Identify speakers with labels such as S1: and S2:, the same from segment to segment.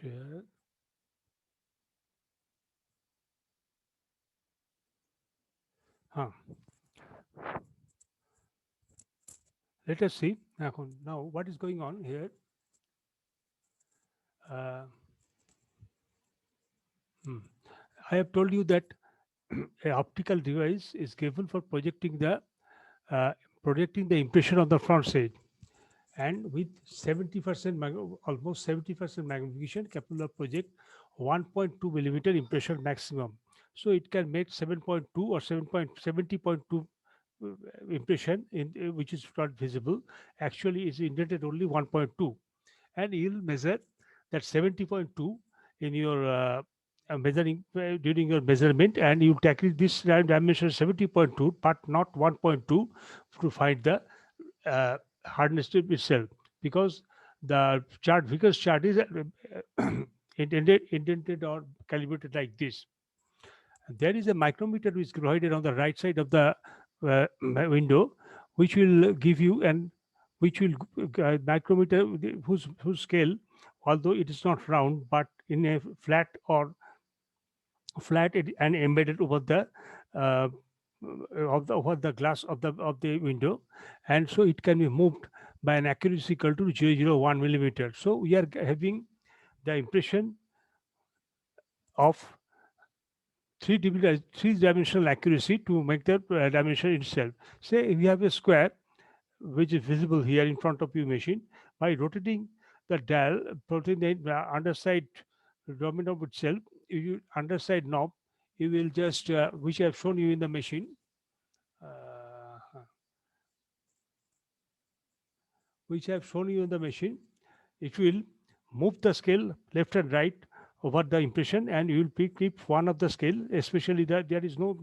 S1: share. Huh. Let us see now what is going on here. Uh, hmm. I have told you that a optical device is given for uh, projecting the impression on the front side, and with 70% almost 70% magnification capable of project 1.2 millimeter impression maximum. So it can make 7.2 or 7.70.2 impression in which is not visible. Actually is indented only 1.2, and you'll measure that 70.2 in your measuring during your measurement, and you tackle this dimension 70.2 but not 1.2 to find the uh, hardness to itself, because the chart Vickers chart is indented or calibrated like this. There is a micrometer which is provided on the right side of the window, which will give you an which will micrometer whose scale, although it is not round but in a flat and embedded uh, over the glass of the window, and so it can be moved by an accuracy equal to 0.001 millimeter. So we are having the impression of three dimensional accuracy to make the dimension itself. Say we have a square which is visible here in front of your machine. By rotating the dial, rotating the underside domino itself, you underside knob, you will just which I have shown you in the machine, uh, which I have shown you in the machine. It will move the scale left and right over the impression, and you will keep one of the scale, especially that there is no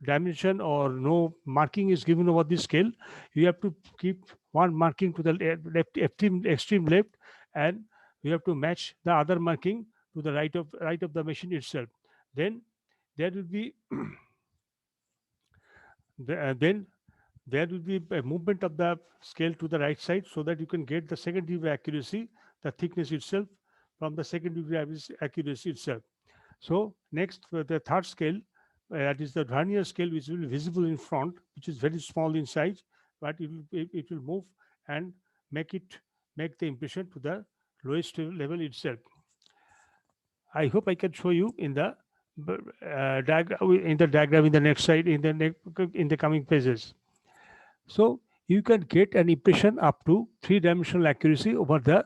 S1: dimension or no marking is given over this scale. You have to keep one marking to the left, extreme left, and you have to match the other marking to the right of the machine itself. Then there will be then there will be a movement of the scale to the right side, so that you can get the second degree accuracy, the thickness itself, from the second degree accuracy itself. So next, the third scale, that is the vernier scale, which will be visible in front, which is very small in size, but it will move and make it make the impression to the lowest level itself. I hope I can show you in the diagram in the next slide, in the coming pages. So you can get an impression up to three-dimensional accuracy over the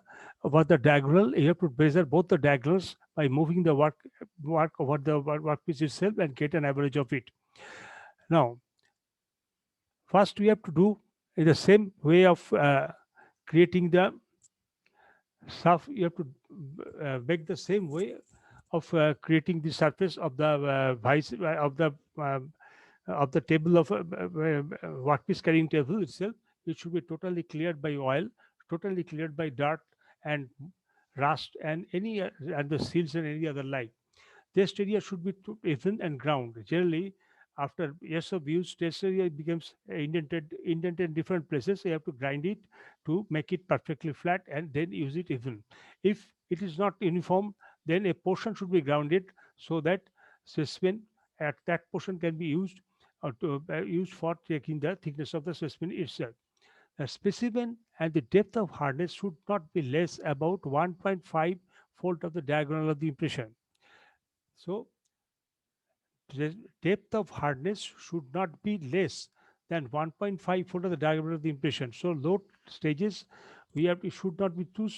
S1: diagonal. You have to measure both the diagonals by moving the work over the workpiece itself and get an average of it. Now, first we have to do in the same way of creating the surf. You have to make the same way of creating the surface of the vice of the table workpiece carrying table itself. It should be totally cleared by oil, totally cleared by dirt and rust and any and the seals and any other like. Test area should be even and ground. Generally, after years of use, test area becomes indented in different places. So you have to grind it to make it perfectly flat and then use it even. If it is not uniform, then a portion should be grounded so that specimen at that portion can be used used for checking the thickness of the specimen itself. The specimen and the depth of hardness should not be less about 1.5 fold of the diagonal of the impression. So the depth of hardness should not be less than 1.5 foot of the diameter of the impression. So low stages, it should not be too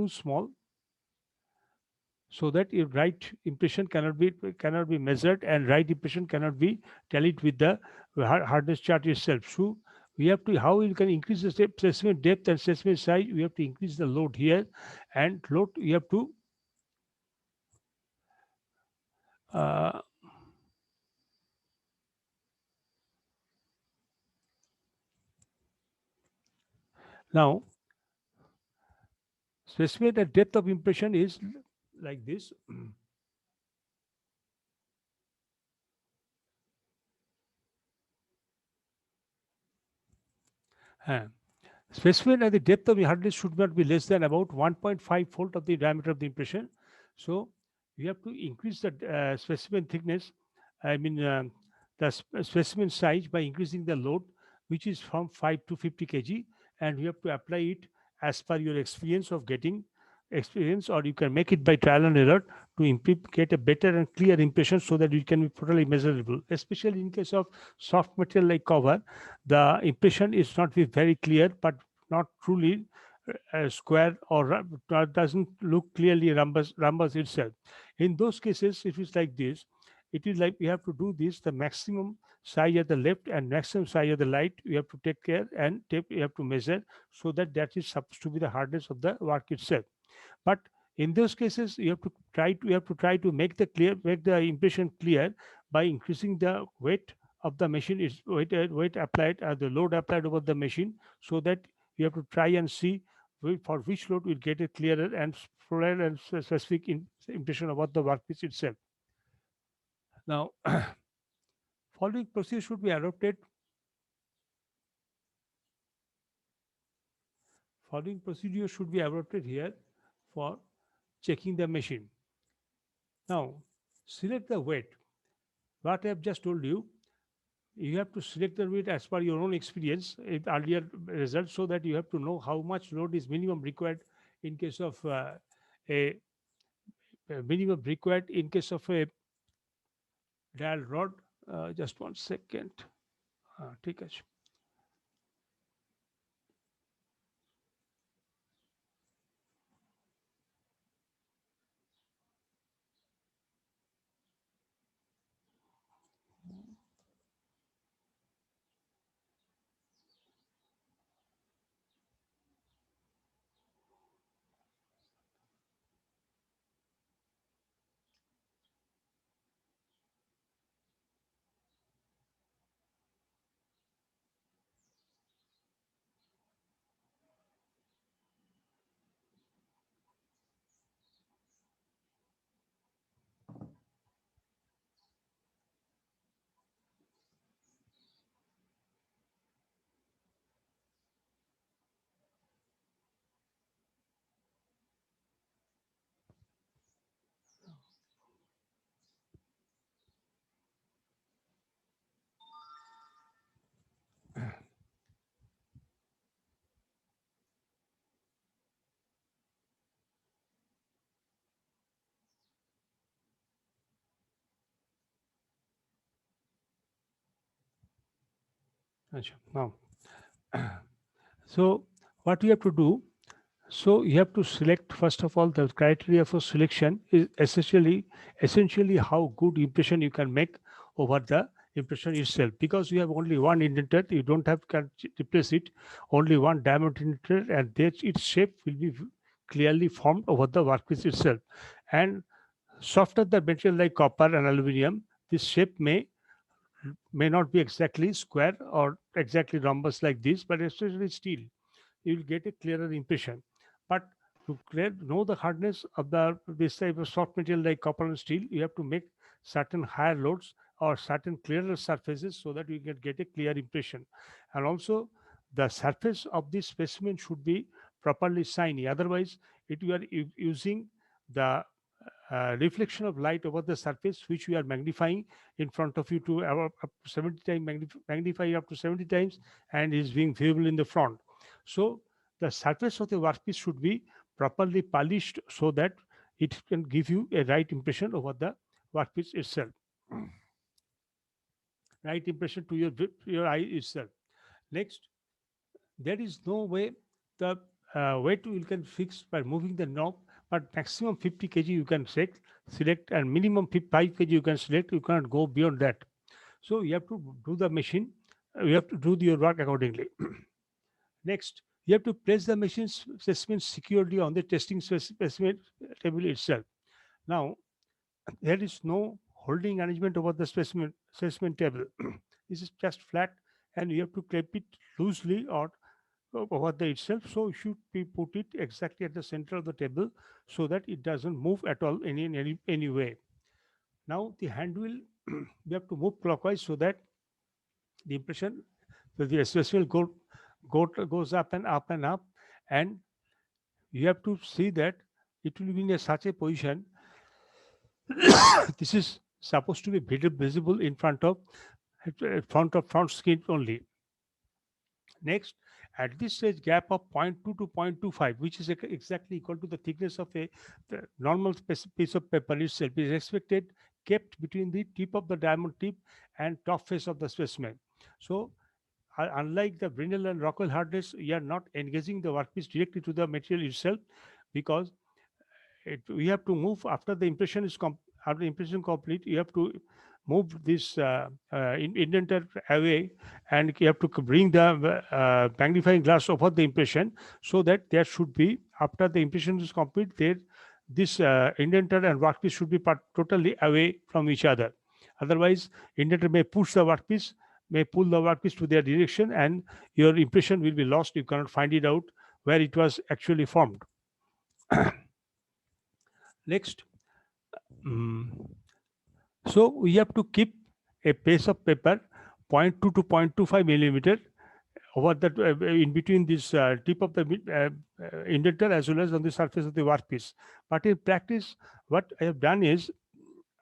S1: small, so that your right impression cannot be measured, and right impression cannot be tallied with the hardness chart itself. So we have to how you can increase the specimen depth and specimen size. We have to increase the load here, and load you have to uh, now specimen the depth of impression is like this. Uh, Specimen and the depth of the hardness should not be less than about 1.5 fold of the diameter of the impression. So you have to increase the specimen thickness, I mean the specimen size by increasing the load, which is from 5 to 50 kg, and you have to apply it as per your experience of getting experience, or you can make it by trial and error to improve, get a better and clear impression so that it can be totally measurable. Especially in case of soft material like cover, the impression is not be very clear, but not truly square, or doesn't look clearly rhombus itself. In those cases, if it's like this, it is like we have to do this, the maximum size at the left and maximum size at the right, we have to take care and tape, we have to measure, so that that is supposed to be the hardness of the work itself. But in those cases, you have to try to make the impression clear by increasing the weight of the machine, is weight applied, the load applied over the machine, so that you have to try and see for which load will get a clearer and fuller and specific impression about the workpiece itself. Now, following procedure should be adopted. Following procedure should be adopted here for checking the machine. Now, select the weight. What I have just told you, you have to select the weight as per your own experience in earlier results, so that you have to know how much load is minimum required in case of a, a minimum required in case of a dial rod. Just 1 second. ঠিক আছে. আচ্ছা, now, so what you have to do, so you have to select, first of all, the criteria for selection is essentially how good impression you can make over the impression itself, because you have only one indenter, you don't have can replace it, only one diamond indenter, and that its shape will be clearly formed over the workpiece itself. And softer the material like copper and aluminum, this shape may not be exactly square or exactly rhombus like this, but especially steel, you will get a clearer impression. But to know the hardness of this type of soft material like copper and steel, you have to make certain higher loads or certain clearer surfaces, so that you can get a clear impression. And also, the surface of this specimen should be properly shiny. Otherwise, you are using the reflection of light over the surface, which we are magnifying in front of you to up to 70 times, magnify up to 70 times, and is being viewable in the front. So the surface of the workpiece should be properly polished, so that it can give you a right impression over the workpiece itself. Right impression to your eye itself. Next, there is no way the weight you can fix by moving the knob, but maximum 50 kg you can select, and minimum 5 kg you can select. You cannot go beyond that. So you have to do the machine. You have to do your work accordingly. Next, you have to place the machine specimen securely on the testing specimen table itself. Now, there is no holding arrangement over the specimen table. This is just flat, and you have to clip it loosely or over the itself. So you should be put it exactly at the center of the table, so that it doesn't move at all in any way. Now the hand wheel, we have to move clockwise, so that the impression, the specimen will go goes up and up and up, and you have to see that it will be in such a position. This is supposed to be visible in front skin only. Next, at this stage, gap of zero point 0.2 to 0.25, which is exactly equal to the thickness of the normal piece of paper itself, is expected kept between the tip of the diamond tip and top face of the specimen. So, unlike the Brinell and Rockwell hardness, we are not engaging the workpiece directly to the material itself, because we have to move after the impression is after the impression complete. You have to move this indenter away, and you have to bring the magnifying glass over the impression, so that there should be, after the impression is complete, there this indenter and workpiece should be totally away from each other. Otherwise, indenter may push the workpiece, may pull the workpiece to their direction, and your impression will be lost. You cannot find it out where it was actually formed. Next, mm, so we have to keep a piece of paper 0.2 to 0.25 millimeter over that, in between this tip of the indenter as well as on the surface of the workpiece. But in practice, what I have done is,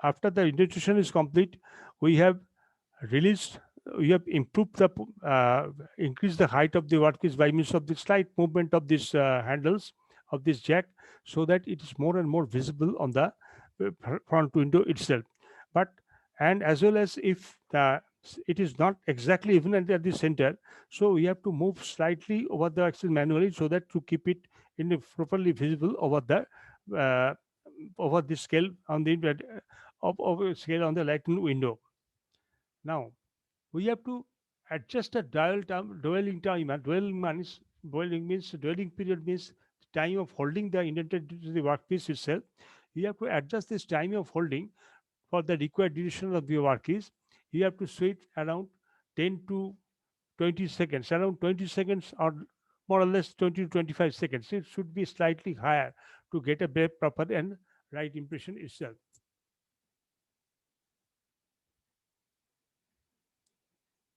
S1: after the indentation is complete, we have released, we have improved the increased the height of the workpiece by means of the slight movement of these handles of this jack, so that it is more and more visible on the front window itself. But, and as well as, if it is not exactly even at the center, so we have to move slightly over the axis manually, so that to keep it in a properly visible uh, over the scale on the of a scale on the lighting window. Now we have to adjust the dwelling time. And dwelling period means time of holding the indented to the workpiece itself. You have to adjust this time of holding for the required duration of the workpiece. You have to switch around 10 to 20 seconds, around 20 seconds, or more or less 20 to 25 seconds. It should be slightly higher to get a very proper and right impression itself.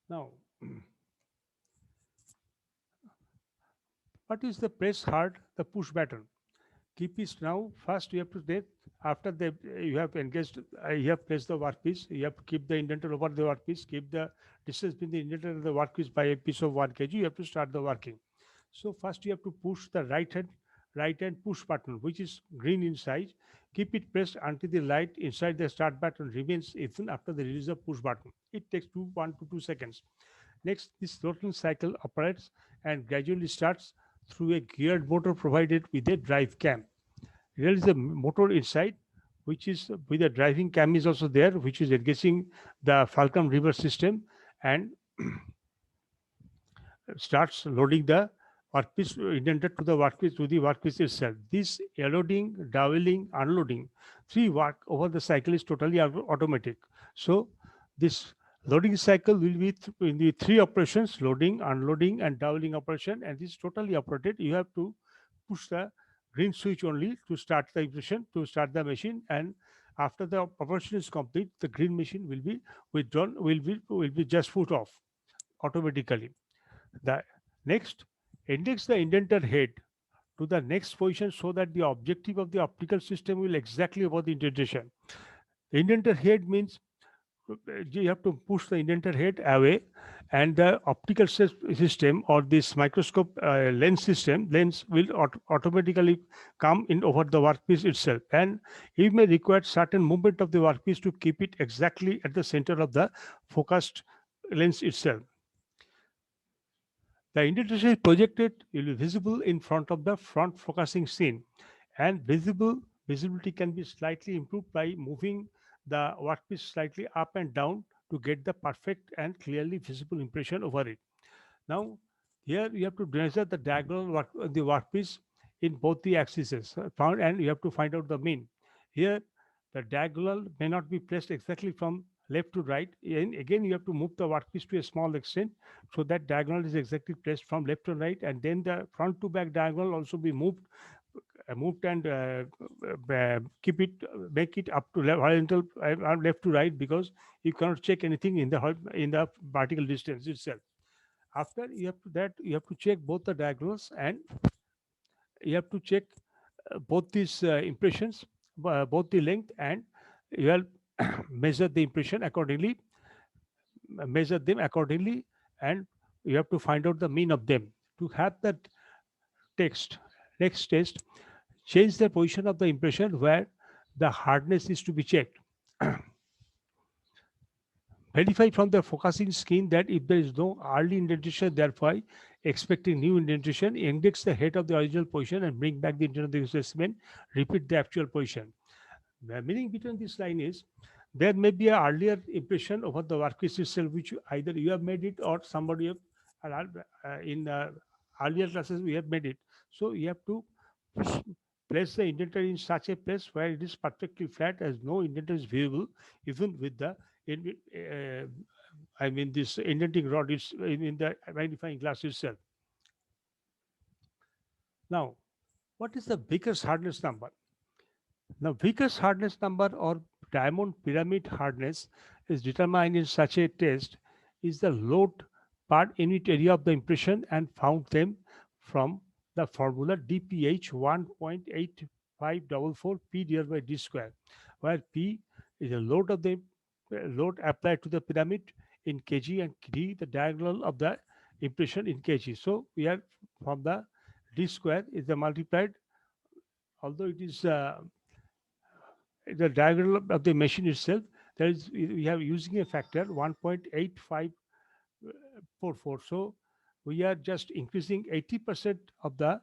S1: Now, what is the press hard, the push button? Keep is now, first you have to get, after the you have engaged, you have placed the workpiece, you have to keep the indenter over the workpiece, keep the distance between the indenter and the workpiece by a piece of 1 kg. You have to start the working. So first you have to push the right hand push button, which is green inside. Keep it pressed until the light inside the start button remains even after the release of push button. It takes 1 to 2 seconds. Next, this throttling cycle operates and gradually starts through a geared motor provided with a drive cam. There is a motor inside, which is with a driving cam is also there, which is engaging the Falcon reverse system, and starts loading the workpiece indented to the workpiece itself. This loading, doweling, unloading, three work over the cycle is totally automatic. So this loading cycle will be in the three operations: loading, unloading, and doweling operation, and this is totally operated. You have to push the green switch only to start the ignition, to start the machine, and after the operation is complete, the green machine will be withdrawn, will be just put off automatically. The next, index the indenter head to the next position, so that the objective of the optical system will exactly above the indentation. The indenter head means you have to push the indenter head away, and the optical system, or this microscope lens will automatically come in over the workpiece itself, and it may require certain movement of the workpiece to keep it exactly at the center of the focused lens itself. The indentation is projected, will be visible in front of the front focusing scene, and visibility can be slightly improved by moving the workpiece slightly up and down to get the perfect and clearly visible impression over it. Now, here you have to measure the diagonal the workpiece in both the axes found, and you have to find out the mean. Here, the diagonal may not be placed exactly from left to right. And again, you have to move the workpiece to a small extent, so that diagonal is exactly placed from left to right, and then the front to back diagonal also be moved and keep it make it up to horizontal left to right, because you cannot check anything in the vertical distance itself. After you have to that you have to check both the diagonals, and you have to check both these impressions, both the length, and you have measure the impression accordingly, measure them accordingly, and you have to find out the mean of them. To have that text, next test, change the position of the impression where the hardness is to be checked. Verify from the focusing scheme that if there is no early indentation, therefore expecting new indentation, index the head of the original position and bring back the internal specimen, repeat the actual position. The meaning between this line is there may be an earlier impression over the workpiece itself, which either you have made it or somebody have, in earlier classes we have made it. So you have to place the indenter in such a place where it is perfectly flat, as no indenter is visible, even with the uh, I mean this indenting rod is in the magnifying glass itself. Now, what is the Vickers hardness number? Now, Vickers hardness number, or diamond pyramid hardness, is determined in such a test is the load per unit area of the impression, and found them from the formula dph 1.8544 p divided by d square, where p is the load of the load applied to the pyramid in kg, and d the diagonal of the impression in kg. So we are from the d square is the multiplied, although it is the diagram of the machine itself, there is we have using a factor 1.8544. So we are just increasing 80% of the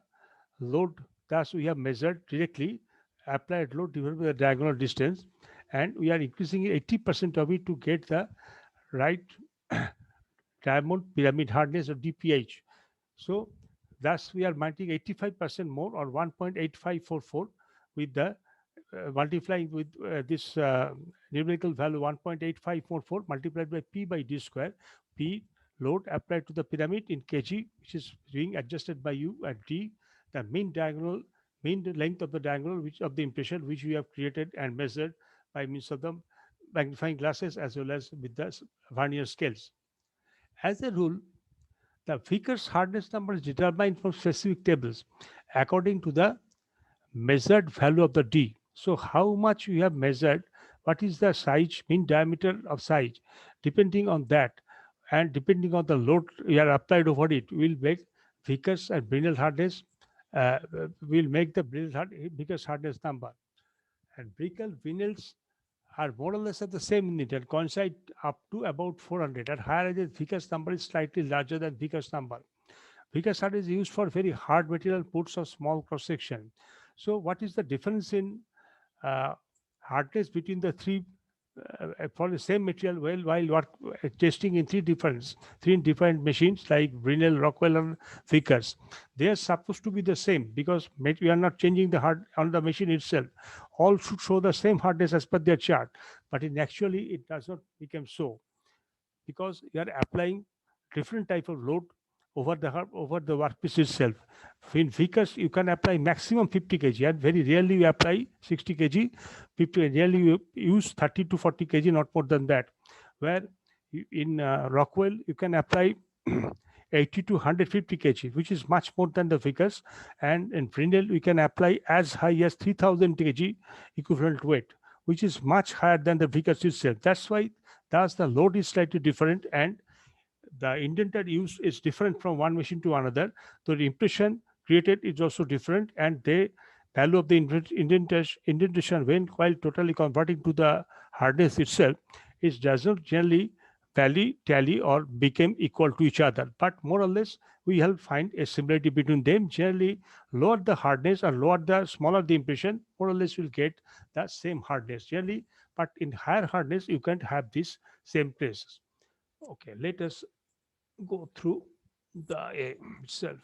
S1: load. Thus, we have measured directly applied load divided by the diagonal distance, and we are increasing 80% of it to get the right diamond pyramid hardness, or DPH. So thus we are multiplying 85% more, or 1.8544, with the multiplying with this numerical value 1.8544 multiplied by p by d square. P load applied to the pyramid in kg, which is being adjusted by you, and d the mean diagonal, mean length of the diagonal which of the impression which we have created and measured by means of the magnifying glasses as well as with the vernier scales. As a rule, the Vickers hardness number is determined from specific tables according to the measured value of the D. So how much you have measured, what is the size, mean diameter of size, depending on that, and depending on the load you are applied over it, will make Vickers and Brinell hardness, will make the Vickers hardness number. And Brickell Vinyls are more or less at the same unit and coincide up to about 400. At higher edges, Vickers number is slightly larger than Vickers number. Vickers hard is used for very hard material ports of small cross section. So, what is the difference in uh, hardness between the three for the same material? Well, while work, testing in three different machines like Brinell, Rockwell, and Vickers, they are supposed to be the same, because we are not changing the hard on the machine itself. All should show the same hardness as per their chart, but in actually it does not become so, because you are applying different type of load over the workpiece itself. In Vickers, you can apply maximum 50 kg, and very rarely you apply 60 kg, 50. Rarely you use 30 to 40 kg, not more than that. Where in Rockwell, you can apply 80 to 150 kg, which is much more than the Vickers, and in Brindle, we can apply as high as 3000 kg equivalent weight, which is much higher than the Vickers itself. That's why thus the load is slightly different, and the indenter use is different from one machine to another. So the impression created is also different, and the value of the indentation when while totally converting to the hardness itself is does not generally tally or become equal to each other, but more or less we help find a similarity between them. Generally, lower the hardness or lower the smaller the impression, more or less will get the same hardness generally, but in higher hardness you can't have this same places. Okay, let us go through the itself.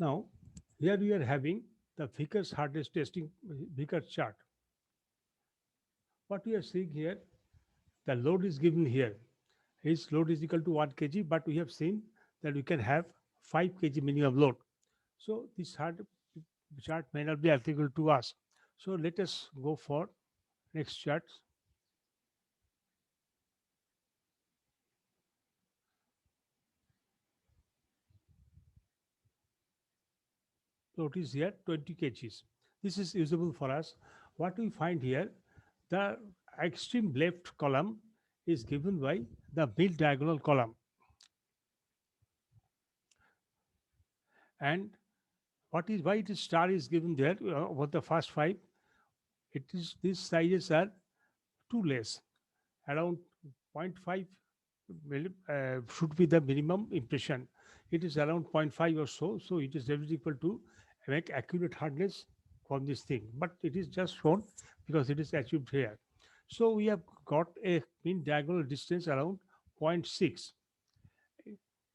S1: Now, here we are having the Vickers hardness testing Vickers chart. What we are seeing here, the load is given here. His load is equal to 1 kg, but we have seen that we can have 5 kg minimum load. So this hard chart may not be applicable to us. So let us go for next chart. Load is here 20 kgs. This is usable for us. What we find here, the extreme left column is given by the mid diagonal column, and what is why it is star is given there over the first five. It is these sizes are too less, around 0.5 should be the minimum impression. It is around zero point 0.5 or so, so it is definitely equal to make accurate hardness from this thing, but it is just shown because it is achieved here. So we have got a mean diagonal distance around 0.6,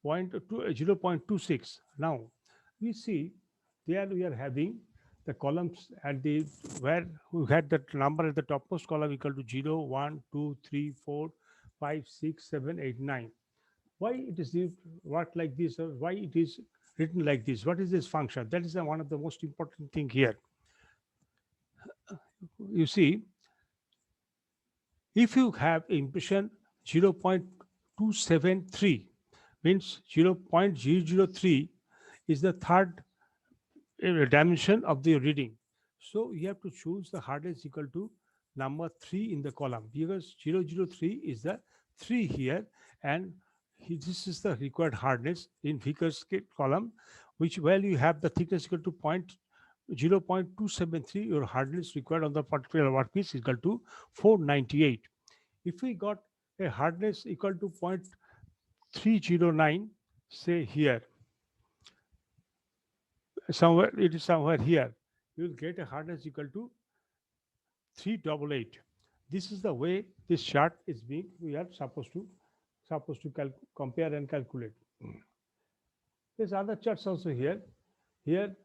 S1: 0.26. Now we see there we are having the columns at the where we had that number at the topmost column equal to 0, 1, 2, 3, 4, 5, 6, 7, 8, 9. Why it is what like this, or why it is written like this? What is this function? That is one of the most important thing here. You see, if you have impression 0.273, means 0.003 is the third dimension of the reading. So you have to choose the hardness equal to number 3 in the column, because 003 is the 3 here, and this is the required hardness in Vickers column, which while you have the thickness equal to 0.273, your hardness required on the particular workpiece is equal to 498. If we got a hardness equal to 0.309, say here, somewhere it is somewhere here, you will get a hardness equal to 388. This is the way this chart is being we are supposed to compare and calculate. There's other charts also here. Here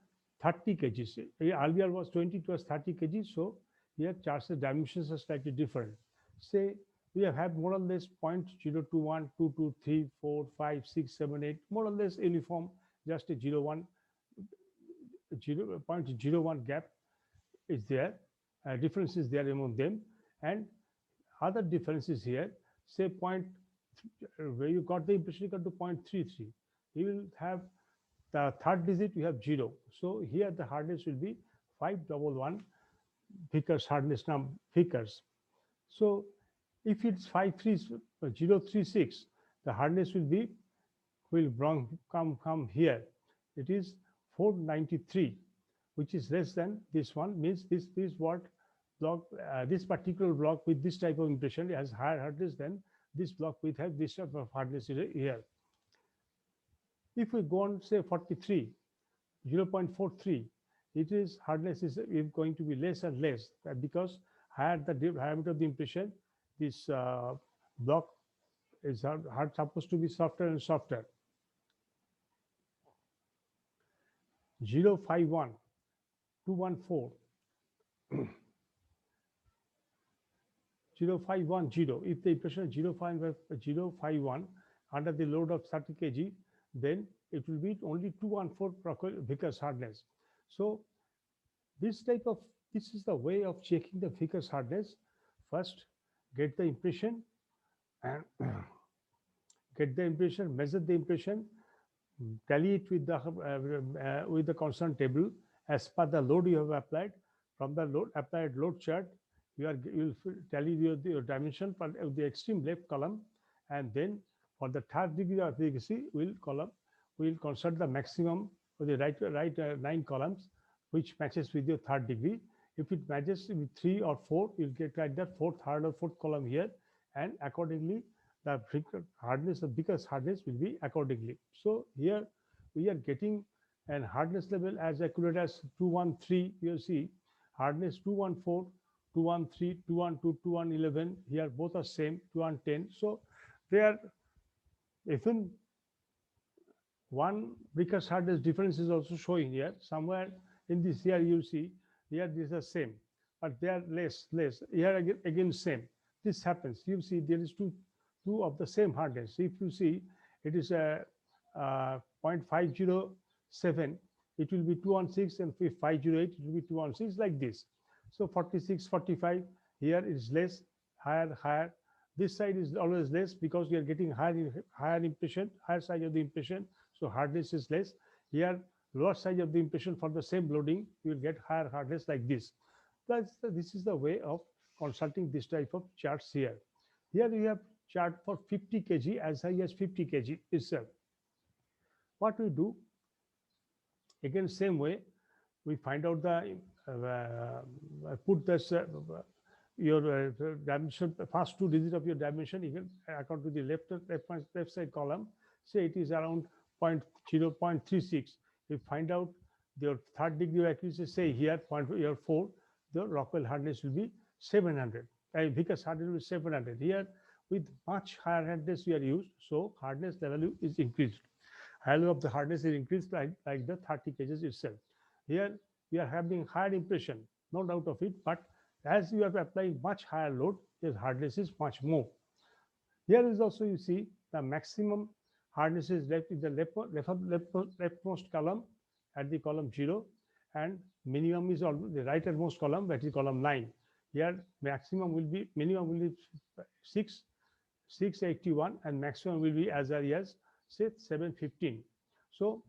S1: 30 kgs. Earlier was 20, it was 30 kgs. So here charts the dimensions are slightly different. Say we have more or less 0.021, 2, 2, 3, 4, 5, 6, 7, 8, more or less uniform, just a 0.01 gap is there. Difference is there among them, and other differences here. Say point where you got the impression equal to 0.33, you will have the third digit you have 0. So here the hardness will be 511 Vickers hardness number Vickers. So if it's 53036, the hardness will come here. It is 493, which is less than this one. Means this what block, this particular block with this type of impression has higher hardness than this block with have this type of hardness here. If we go on say 43, 0.43, it is hardness is going to be less and less, because higher the diameter of the impression, this block is hard supposed to be softer and softer. 051, 214, 0510. If the impression is 051 under the load of 30 kg, then it will be only 214 Vickers hardness. So this is the way of checking the Vickers hardness. First, get the impression and measure the impression, tally it with the constant table as per the load you have applied. From the applied load chart, you will tally your dimension for the extreme left column, and then for the third degree of efficacy, we will consider the maximum for the right 9 columns, which matches with your third degree. If it matches with 3 or 4, you'll get like that third or fourth column here, and accordingly the hardness of Vickers hardness will be accordingly. So here we are getting an hardness level as accurate as 213. You see hardness 214, 213, 212, 2111. Here both are same, 2110. So they are even One because hardness difference is also showing here. Somewhere in this here you see here these are same, but they are less. Here again same. This happens. You see there is two of the same hardness. If you see it is a 0.507, it will be 216, and if 508 it will be 216 like this. So 46, 45 here is less, higher. This side is always less because we are getting higher impression, higher size of the impression, so hardness is less. Here lower size of the impression for the same loading, you will get higher hardness like this. This is the way of consulting this type of charts here. Here we have chart for 50 kg as high as 50 kg itself. What we do, again same way, we find out the put this your dimension, first two digits of your dimension, you can according to the left side column, say it is around 0.36. You find out your third degree of accuracy, say here your 4, the Rockwell hardness will be 700, Vickers hardness will be 700. Here with much higher hardness we are used, so hardness level is increased. Value of the hardness is increased like the 30 kgs itself. Here we are having higher impression, no doubt of it, but as you are applying much higher load, your hardness is much more. Here is also you see the maximum hardness is left in the leftmost column at the column 0, and minimum is on the rightmost column, that is column 9. Here minimum will be 681, and maximum will be as early as say 715. So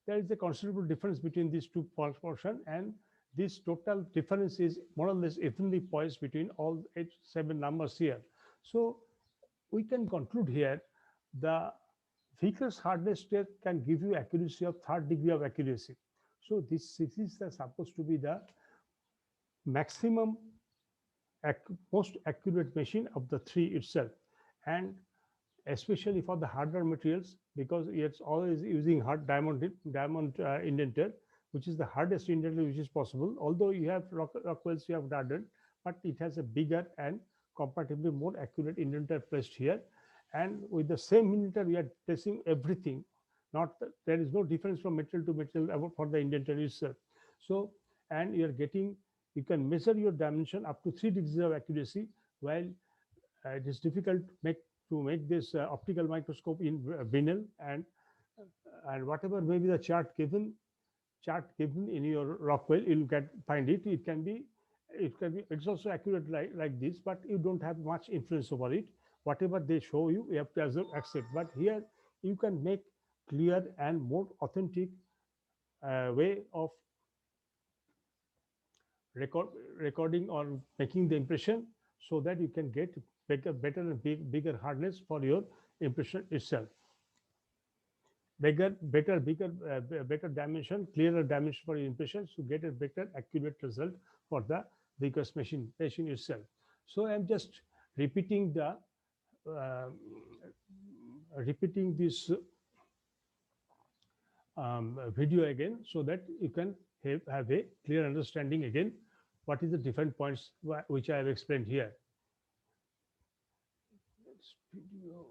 S1: there is a considerable difference between these two portions, and this total difference is more or less evenly poised between all 7 numbers here. So we can conclude here the Vickers hardness test can give you accuracy of third degree of accuracy. So this is supposed to be the maximum most accurate machine of the three itself, and especially for the harder materials, because it's always using hard diamond indenter, which is the hardest indenter which is possible. Although you have Rockwells, you have Darden, but it has a bigger and comparatively more accurate indenter placed here. And with the same indenter, we are testing everything. Not there is no difference from material to material for the indenter itself. So, and you can measure your dimension up to 3 degrees of accuracy, while it is difficult to make this optical microscope in Binel, and whatever may be the chart given in your Rockwell, you'll find it. It's also accurate like this, but you don't have much influence over it. Whatever they show you, you have to accept. But here you can make clear and more authentic way of recording or making the impression, so that you can get better and bigger hardness for your impression itself. Better dimension, clearer dimension for your impression, to get a better accurate result for the Vickers machine itself. So I'm just repeating uh, this video again, so that you can have a clear understanding again what is the different points which I have explained here. Next video.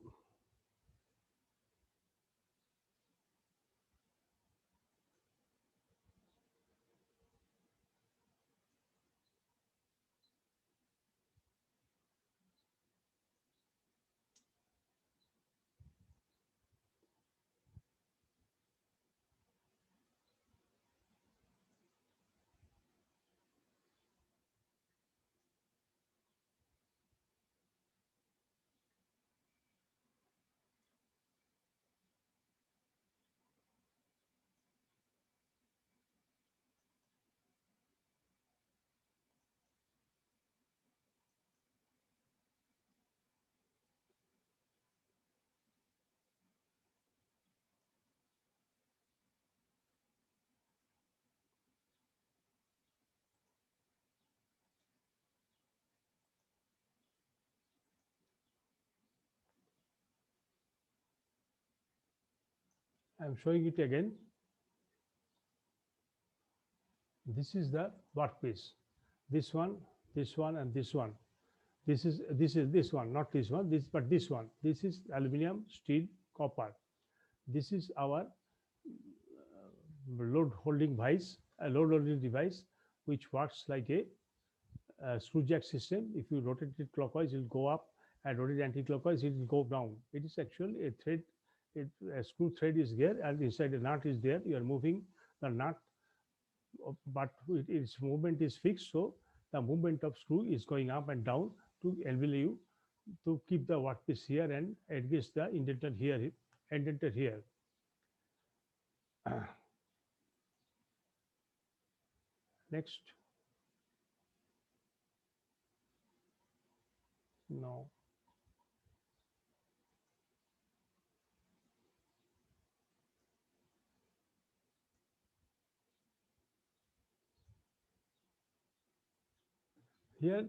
S1: I'm showing it again. This is the workpiece. This one, and this one. This is this one, not this one. But this one. This is aluminum, steel, copper. This is our load holding device, a load holding device, which works like a screw jack system. If you rotate it clockwise, it will go up, and rotate anti-clockwise, it will go down. It is actually a thread. A screw thread is there, and inside the nut is there. You are moving the nut, but its movement is fixed. So the movement of screw is going up and down to enable you to keep the workpiece here and engage the indenter here, indenter here. Next, now here,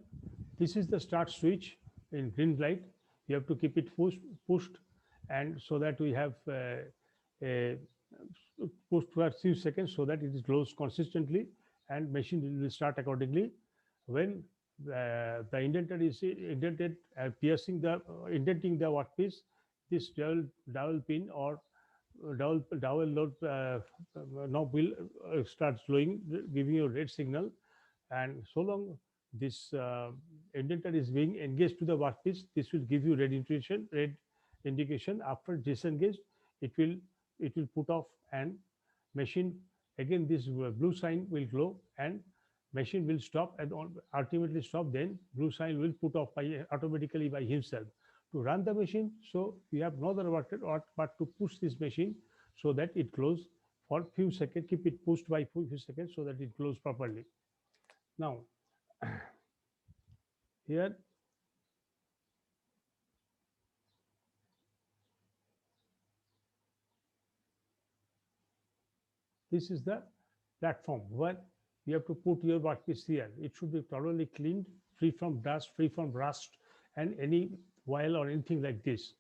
S1: this is the start switch in green light. You have to keep it pushed, and so that we have a pushed for a few seconds so that it is closed consistently, and machine will start accordingly. When the indenter is indented, piercing the indenting the workpiece, this dowel pin or dowel load knob will start glowing, giving you a red signal. And so long this indenter is being engaged to the workpiece, this will give you red indication. After disengaged, it will it will put off, and machine again this blue sign will glow, and machine will stop and ultimately stop. Then blue sign will put off by automatically by himself to run the machine. So you have no other work but to push this machine so that it close for few seconds. Keep it pushed by few seconds so that it close properly. Now here, this is the platform where you have to put your workpiece here. It should be thoroughly cleaned, free from dust, free from rust, and any oil or anything like this.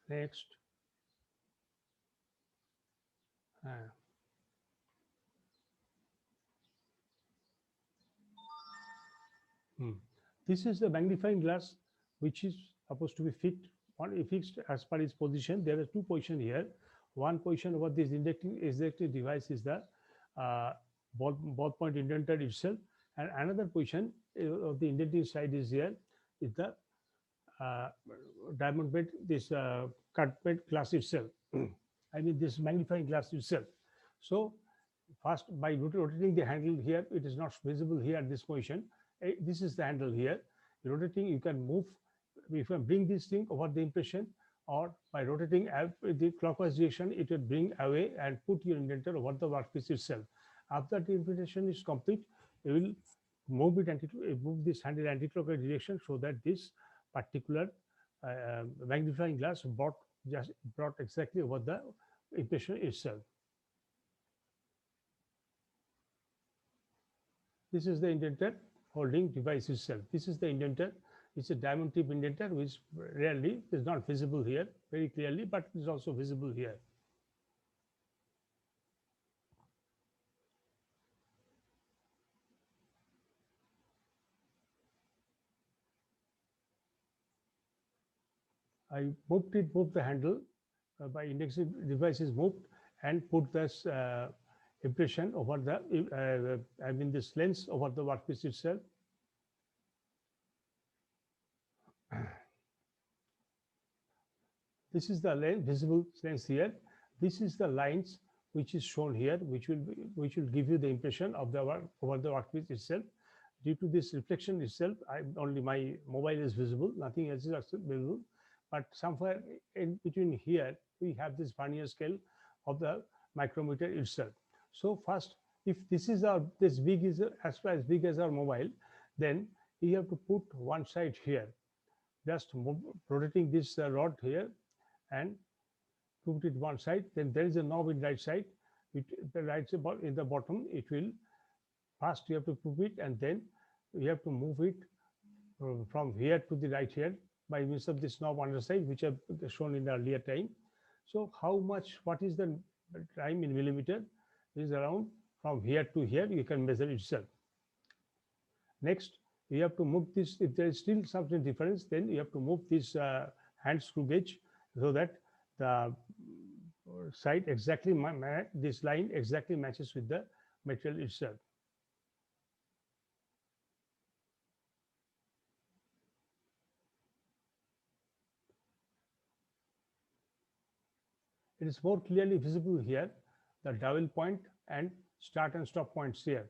S1: Next, uh, hmm. This is the magnifying glass, which is supposed to be fixed as per its position. There are two positions here. One position over this injecting device is the uh, ballpoint indenter itself, and another position of the indenting side is here is the uh, diamond bed, this cut bed glass itself. I mean this magnifying glass itself. So first, by rotating the handle here, it is not visible here at this position. This is the handle here. Rotating, you can move. If you bring this thing over the impression, or by rotating the clockwise direction, it will bring away and put your indenter over the workpiece itself. After the implementation is complete, you will move this handle anti-clockwise direction so that this particular magnifying glass brought exactly over the impression itself. This is the indenter holding device itself. This is the indenter. It's a diamond tip indenter, which rarely is not visible here very clearly, but is also visible here. I moved the handle by indexing device is moved, and put this impression over the, I mean this lens over the workpiece itself. This is the visible lens here. This is the lines which is shown here, which will give you the impression of the over the workpiece itself. Due to this reflection itself, only my mobile is visible, nothing else is visible. But somewhere in between here, we have this vernier scale of the micrometer itself. So first, if this is this big is as big as our mobile, then you have to put one side here, just rotating this rod here, and put it one side. Then there is a knob in right side. The right in the bottom, it will first you have to put it, and then you have to move it from here to the right here by means of this knob on the side, which I've shown in the earlier time. So what is the time in millimeter? It is around from here to here, you can measure itself. Next, You have to move this. If there is still something difference, then you have to move this hand screw gauge so that the side exactly this line exactly matches with the material itself. It is more clearly visible here, the dowel point and start and stop points here.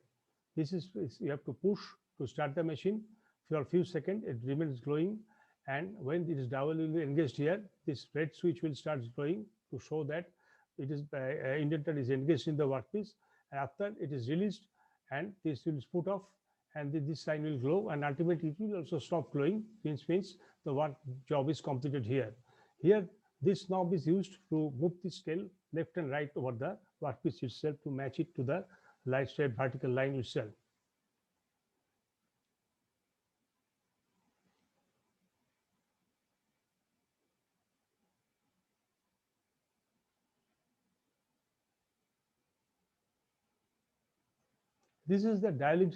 S1: This is you have to push to start the machine for a few seconds. It remains glowing, and when this dowel will be engaged here, this red switch will start glowing to show that it is indenter is engaged in the workpiece. And after it is released, and this will put off, and this sign will glow, and ultimately it will also stop glowing. Means the work job is completed here. Here, this knob is used to move the scale left and right over the workpiece itself to match it to the light straight vertical line itself. This is the dialing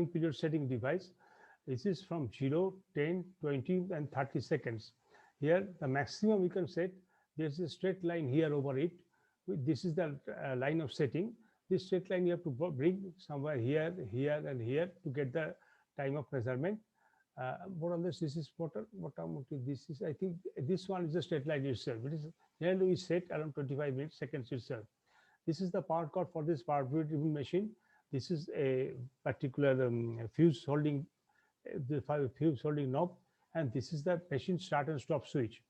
S1: period setting device. This is from 0, 10, 20, and 30 seconds. Here, the maximum we can set, there's a straight line here over it. This is the line of setting. This straight line you have to bring somewhere here, here, and here to get the time of measurement. More or less, this is what this is. I think this one is the straight line itself. It is generally set around 25 minutes seconds itself. This is the power cord for this power driven machine. This is a particular fuse holding the fuse holding knob, and this is the machine start and stop switch.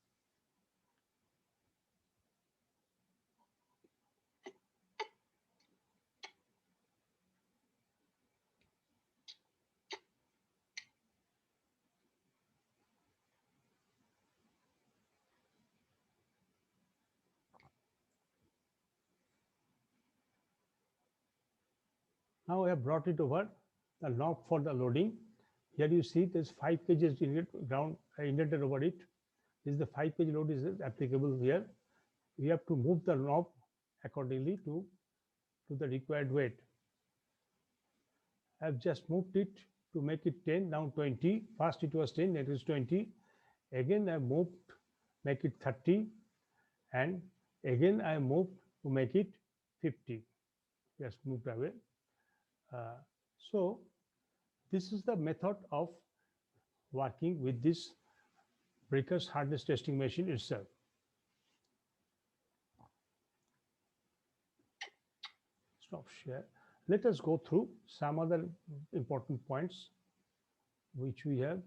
S1: Now I have brought it over the knob for the loading. Here you see there's 5 kgs ground indented over it. This is the 5 kg load is applicable here. We have to move the knob accordingly to the required weight. I've just moved it to make it 10, now 20. First it was 10, it is 20. Again I moved, make it 30, and again I moved to make it 50. Just moved away. So this is the method of working with this breakers hardness testing machine itself. Stop share. Let us go through some other important points which we have